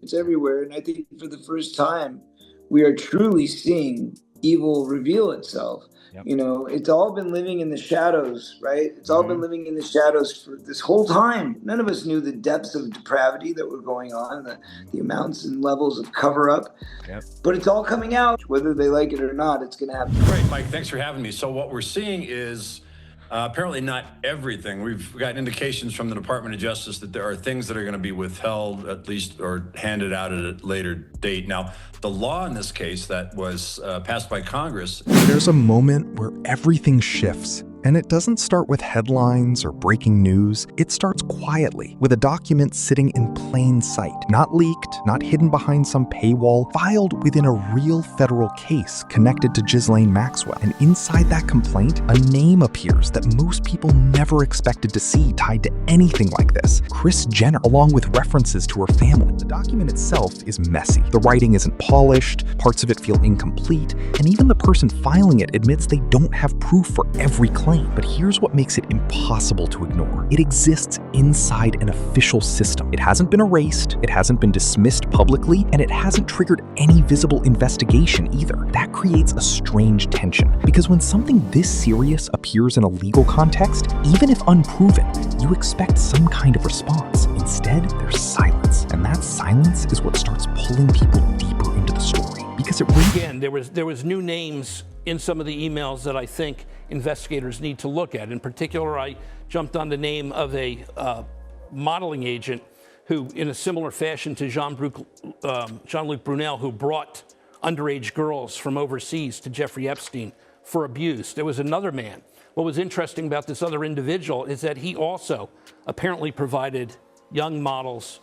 It's everywhere. And I think for the first time, we are truly seeing evil reveal itself. Yep. It's all been living in the shadows, right? It's all been living in the shadows for this whole time. None of us knew the depths of depravity that were going on, the amounts and levels of cover up. Yep. But it's all coming out. Whether they like it or not, it's going to happen. Great, Mike. Thanks for having me. So what we're seeing is apparently not everything. We've got indications from the Department of Justice that there are things that are going to be withheld, at least, or handed out at a later date. Now, the law in this case that was passed by Congress. There's a moment where everything shifts. And it doesn't start with headlines or breaking news. It starts quietly, with a document sitting in plain sight, not leaked, not hidden behind some paywall, filed within a real federal case connected to Ghislaine Maxwell. And inside that complaint, a name appears that most people never expected to see tied to anything like this: Kris Jenner, along with references to her family. The document itself is messy. The writing isn't polished, parts of it feel incomplete, and even the person filing it admits they don't have proof for every claim. But here's what makes it impossible to ignore. It exists inside an official system. It hasn't been erased, it hasn't been dismissed publicly, and it hasn't triggered any visible investigation either. That creates a strange tension, because when something this serious appears in a legal context, even if unproven, you expect some kind of response. Instead, there's silence, and that silence is what starts pulling people deeper into the story. Because again, there was new names in some of the emails that I think investigators need to look at. In particular, I jumped on the name of a modeling agent who, in a similar fashion to Jean-Luc Brunel, who brought underage girls from overseas to Jeffrey Epstein for abuse. There was another man. What was interesting about this other individual is that he also apparently provided young models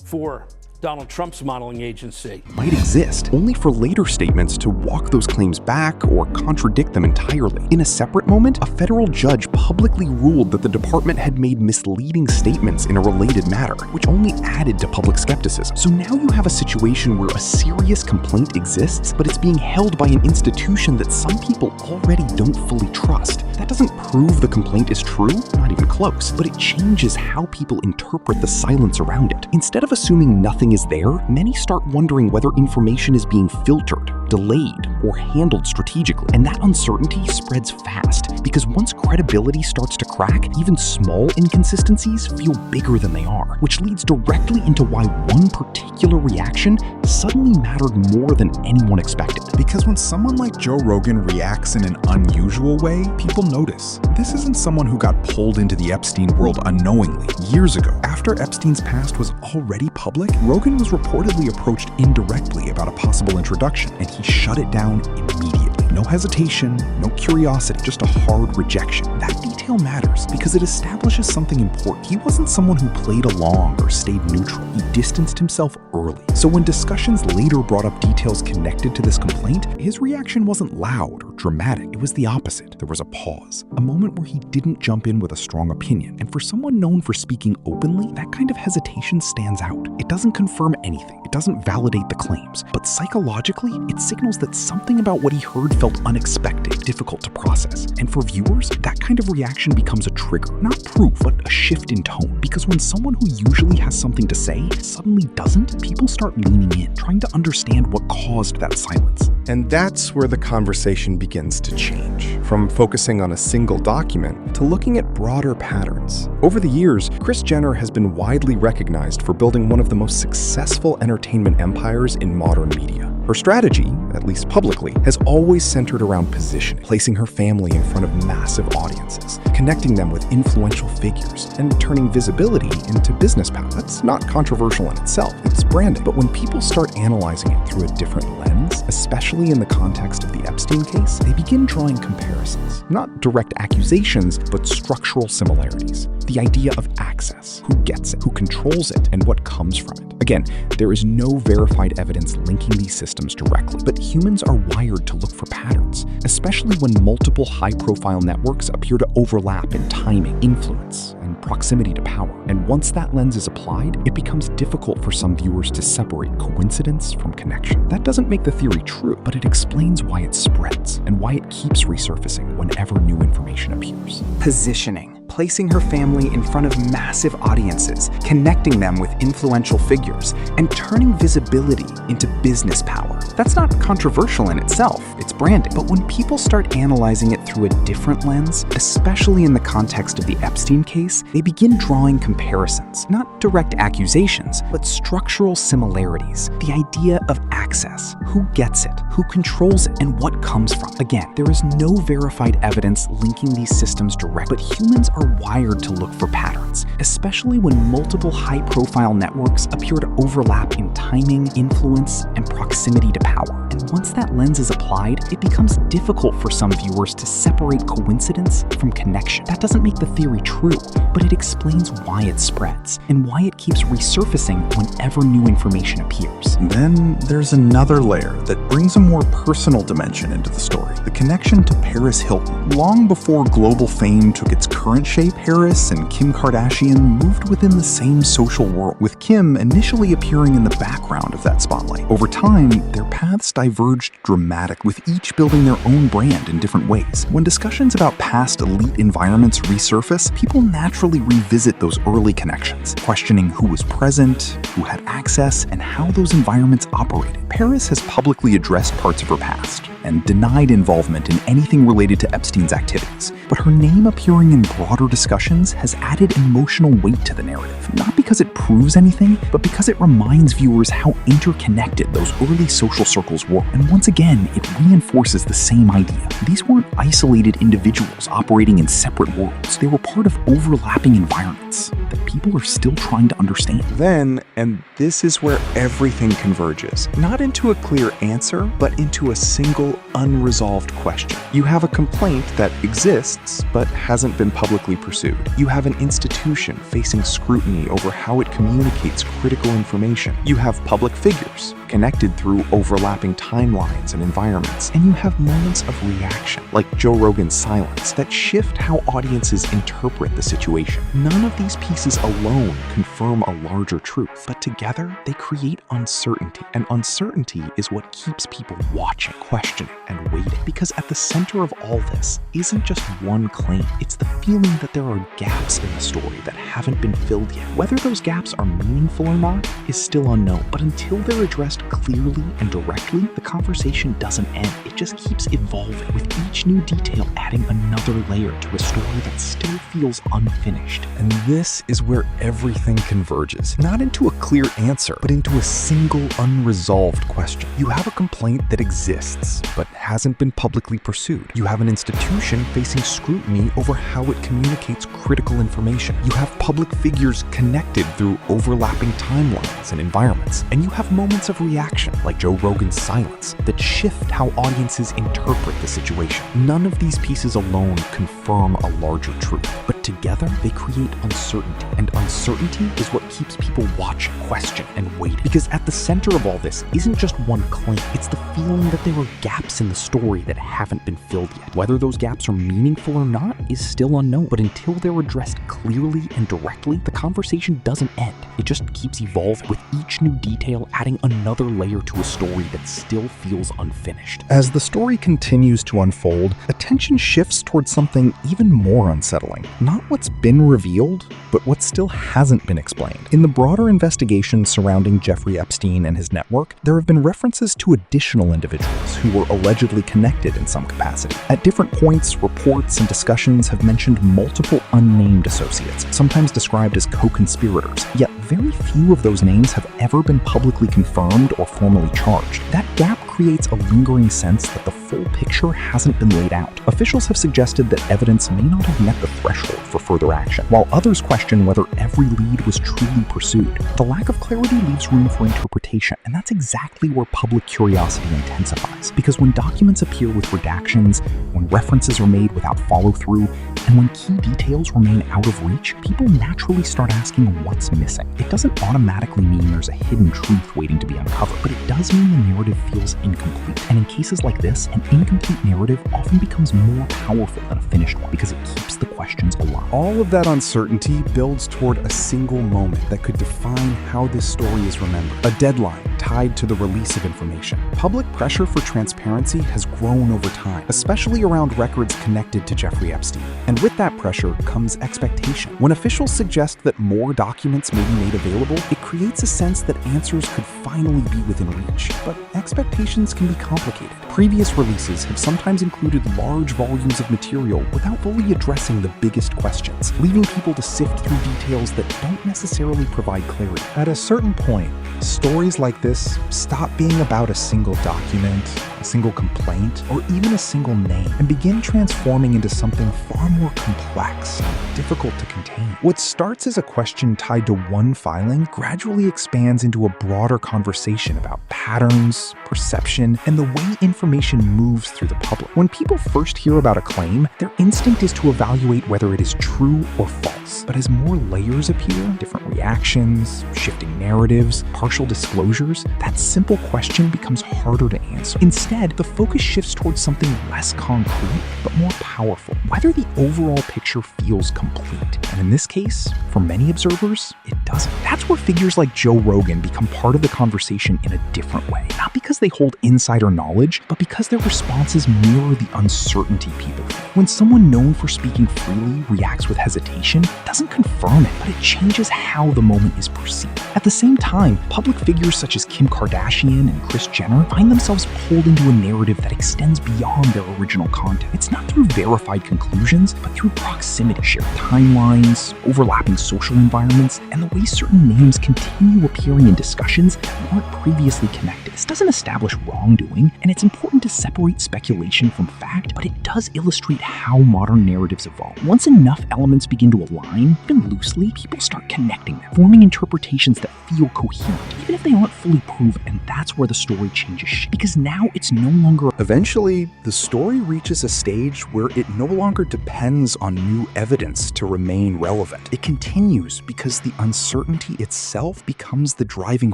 for Donald Trump's modeling agency. Might exist, only for later statements to walk those claims back or contradict them entirely. In a separate moment, a federal judge publicly ruled that the department had made misleading statements in a related matter, which only added to public skepticism. So now you have a situation where a serious complaint exists, but it's being held by an institution that some people already don't fully trust. That doesn't prove the complaint is true, not even close, but it changes how people interpret the silence around it. Instead of assuming nothing is there, many start wondering whether information is being filtered, delayed, or handled strategically. And that uncertainty spreads fast, because once credibility starts to crack, even small inconsistencies feel bigger than they are, which leads directly into why one particular reaction suddenly mattered more than anyone expected. Because when someone like Joe Rogan reacts in an unusual way, people notice. This isn't someone who got pulled into the Epstein world unknowingly. Years ago, after Epstein's past was already public, Rogan was reportedly approached indirectly about a possible introduction, and he shut it down immediately. No hesitation, no curiosity, just a hard rejection. That detail matters because it establishes something important. He wasn't someone who played along or stayed neutral. He distanced himself early. So when discussions later brought up details connected to this complaint, his reaction wasn't loud or dramatic. It was the opposite. There was a pause, a moment where he didn't jump in with a strong opinion. And for someone known for speaking openly, that kind of hesitation stands out. It doesn't confirm anything. It doesn't validate the claims. But psychologically, it signals that something about what he heard felt unexpected, difficult to process. And for viewers, that kind of reaction becomes a trigger. Not proof, but a shift in tone. Because when someone who usually has something to say suddenly doesn't, people start leaning in, trying to understand what caused that silence. And that's where the conversation begins to change, from focusing on a single document to looking at broader patterns. Over the years, Kris Jenner has been widely recognized for building one of the most successful entertainment empires in modern media. Her strategy, at least publicly, has always centered around positioning, placing her family in front of massive audiences, connecting them with influential figures, and turning visibility into business power. That's not controversial in itself, it's branding. But when people start analyzing it through a different lens, especially in the context of the Epstein case, they begin drawing comparisons. Not direct accusations, but structural similarities. The idea of access, who gets it, who controls it, and what comes from it. Again, there is no verified evidence linking these systems directly, but humans are wired to look for patterns, especially when multiple high-profile networks appear to overlap in timing, influence, and proximity to power. And once that lens is applied, it becomes difficult for some viewers to separate coincidence from connection. That doesn't make the theory true, but it explains why it spreads and why it keeps resurfacing whenever new information appears. Positioning. Placing her family in front of massive audiences, connecting them with influential figures, and turning visibility into business power. That's not controversial in itself, it's branding. But when people start analyzing it through a different lens, especially in the context of the Epstein case, they begin drawing comparisons. Not direct accusations, but structural similarities. The idea of access, who gets it, who controls it, and what comes from. Again, there is no verified evidence linking these systems directly, but humans are wired to look for patterns, especially when multiple high-profile networks appear to overlap in timing, influence, and proximity to power. And once that lens is applied, it becomes difficult for some viewers to separate coincidence from connection. That doesn't make the theory true, but it explains why it spreads and why it keeps resurfacing whenever new information appears. Then there's another layer that brings a more personal dimension into the story. The connection to Paris Hilton. Long before global fame took its current shape, Paris and Kim Kardashian moved within the same social world, with Kim initially appearing in the background of that spotlight. Over time, their paths diverged dramatically, with each building their own brand in different ways. When discussions about past elite environments resurface, people naturally revisit those early connections, questioning who was present, who had access, and how those environments operated. Paris has publicly addressed parts of her past and denied involvement in anything related to Epstein's activities, but her name appearing in broader discussions has added emotional weight to the narrative, not because it proves anything, but because it reminds viewers how interconnected those early social circles were. And once again, it reinforces the same idea. These weren't isolated individuals operating in separate worlds. They were part of overlapping environments that people are still trying to understand. Then, and this is where everything converges, not into a clear answer, but into a single unresolved question. You have a complaint that exists, but hasn't been publicly pursued. You have an institution facing scrutiny over how it communicates critical information. You have public figures connected through overlapping timelines and environments. And you have moments of reaction, like Joe Rogan's silence, that shift how audiences interpret the situation. None of these pieces alone confirm a larger truth, but together they create uncertainty. And uncertainty is what keeps people watching, questioning, and waiting. Because at the center of all this isn't just one claim. It's the feeling that there are gaps in the story that haven't been filled yet. Whether those gaps are meaningful or not is still unknown. But until they're addressed clearly and directly, the conversation doesn't end. It just keeps evolving, with each new detail adding another layer to a story that still feels unfinished. And this is where everything converges, not into a clear answer, but into a single unresolved question. You have a complaint that exists, but hasn't been publicly pursued. You have an institution facing scrutiny over how it communicates critical information. You have public figures connected through overlapping timelines and environments. And you have moments of reaction, like Joe Rogan's silence, that shift how audiences interpret the situation. None of these pieces alone confirm a larger truth, but together they create uncertainty. And uncertainty is what keeps people watching, question, and waiting. Because at the center of all this isn't just one claim, it's the feeling that there are gaps in the story that haven't been filled yet. Whether those gaps are meaningful or not is still unknown, but until they're addressed clearly and directly, the conversation doesn't end. It just keeps evolving, with each new detail adding another layer to a story that still feels unfinished. As the story continues to unfold, attention shifts towards something even more unsettling. Not what's been revealed, but what still hasn't been explained. In the broader investigation surrounding Jeffrey Epstein and his network, there have been references to additional individuals who were allegedly connected in some capacity. At different points, reports and discussions have mentioned multiple unnamed associates, sometimes described as co-conspirators, yet very few of those names have ever been publicly confirmed or formally charged. That gap creates a lingering sense that the full picture hasn't been laid out. Officials have suggested that evidence may not have met the threshold for further action, while others question whether every lead was truly pursued. The lack of clarity leaves room for interpretation, and that's exactly where public curiosity intensifies. Because when documents appear with redactions, when references are made without follow-through, And when key details remain out of reach, people naturally start asking what's missing. It doesn't automatically mean there's a hidden truth waiting to be uncovered, but it does mean the narrative feels incomplete. And in cases like this, an incomplete narrative often becomes more powerful than a finished one because it keeps the questions alive. All of that uncertainty builds toward a single moment that could define how this story is remembered. A deadline tied to the release of information. Public pressure for transparency has grown over time, especially around records connected to Jeffrey Epstein. And with that pressure comes expectation. When officials suggest that more documents may be made available, it creates a sense that answers could finally be within reach. But expectations can be complicated. Previous releases have sometimes included large volumes of material without fully addressing the biggest questions, leaving people to sift through details that don't necessarily provide clarity. At a certain point, stories like this stop being about a single document, a single complaint, or even a single name, and begin transforming into something far more complex and difficult to contain. What starts as a question tied to one filing gradually expands into a broader conversation about patterns, perception, and the way information moves through the public. When people first hear about a claim, their instinct is to evaluate whether it is true or false. But as more layers appear, different reactions, shifting narratives, partial disclosures, that simple question becomes harder to answer. Instead, the focus shifts towards something less concrete, but more powerful, whether the overall picture feels complete. And in this case, for many observers, it doesn't. That's where figures like Joe Rogan become part of the conversation in a different way. Not because they hold insider knowledge, but because their responses mirror the uncertainty people feel. When someone known for speaking freely reacts with hesitation, it doesn't confirm it, but it changes how the moment is perceived. At the same time, public figures such as Kim Kardashian and Kris Jenner find themselves pulled into a narrative that extends beyond their original content. It's not through verified conclusions, but through proximity, shared timelines, overlapping social environments, and the way certain names continue appearing in discussions that weren't previously connected. This doesn't establish wrongdoing, and it's important to separate speculation from fact, but it does illustrate how modern narratives evolve. Once enough elements begin to align, even loosely, people start connecting them, forming interpretations that feel coherent, even if they aren't fully proven, and that's where the story changes shape. Because now it's no longer... Eventually, the story reaches a stage where it no longer depends on new evidence to remain relevant. It continues because the uncertainty itself becomes the driving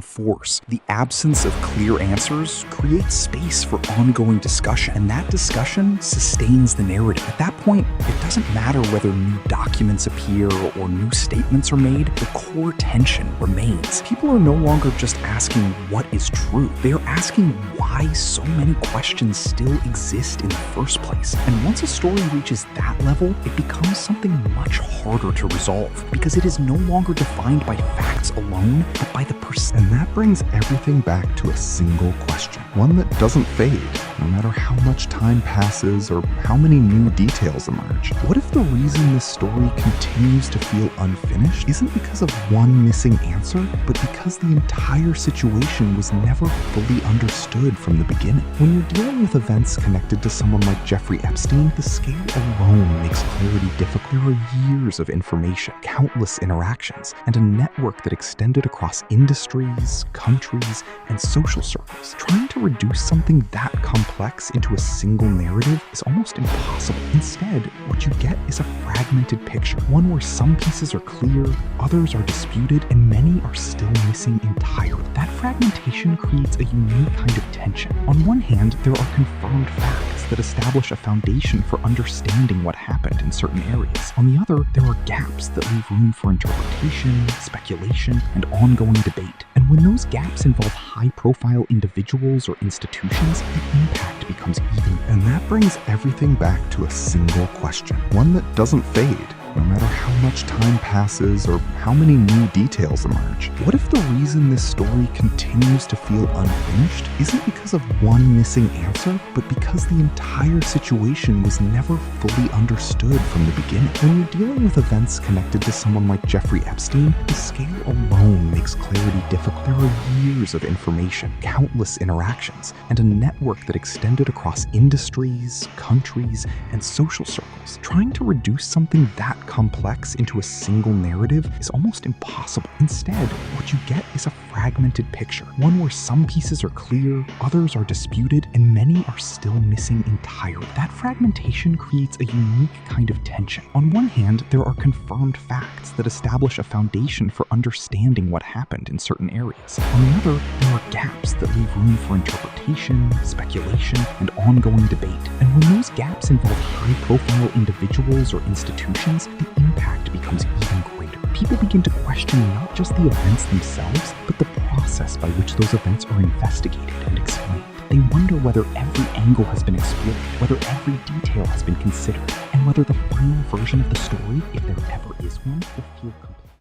force. The absence of clear answers creates space for ongoing discussion, and that discussion sustains the narrative. At that point, it doesn't matter whether new documents appear or new statements are made, the core tension remains. People are no longer just asking what is true. They are asking why so many questions still exist in the first place. And once a story reaches that level, it becomes something much harder to resolve because it is no longer defined by facts alone, but by the person. And that brings everything back to a single question, one that doesn't fade, no matter how much time passes or how many new details emerge. What if the reason this story continues to feel unfinished isn't because of one missing answer, but because the entire situation was never fully understood from the beginning? When you're dealing with events connected to someone like Jeffrey Epstein, the scale alone makes clarity difficult. There are years of information, countless interactions, and a network that extended across industries, countries, and social circles. Trying to reduce something that complex into a single narrative is almost impossible. Instead, what you get is a fragmented picture, one where some pieces are clear, others are disputed, and many are still missing entirely. That fragmentation creates a unique kind of tension. On one hand, there are confirmed facts that establish a foundation for understanding what happened in certain areas. On the other, there are gaps that leave room for interpretation, speculation, and ongoing debate. And when those gaps involve high-profile individuals or institutions, the impact becomes even. And that brings everything back to a single question, one that doesn't fade, no matter how much time passes or how many new details emerge. What if the reason this story continues to feel unfinished isn't because of one missing answer, but because the entire situation was never fully understood from the beginning? When you're dealing with events connected to someone like Jeffrey Epstein, the scale alone makes clarity difficult. There are years of information, countless interactions, and a network that extended across industries, countries, and social circles. Trying to reduce something that complex into a single narrative is almost impossible. Instead, what you get is a fragmented picture, one where some pieces are clear, others are disputed, and many are still missing entirely. That fragmentation creates a unique kind of tension. On one hand, there are confirmed facts that establish a foundation for understanding what happened in certain areas. On the other, there are gaps that leave room for interpretation, speculation, and ongoing debate. And when those gaps involve high-profile individuals or institutions, the impact becomes even greater. People begin to question not just the events themselves, but the process by which those events are investigated and explained. They wonder whether every angle has been explored, whether every detail has been considered, and whether the final version of the story, if there ever is one, will feel complete.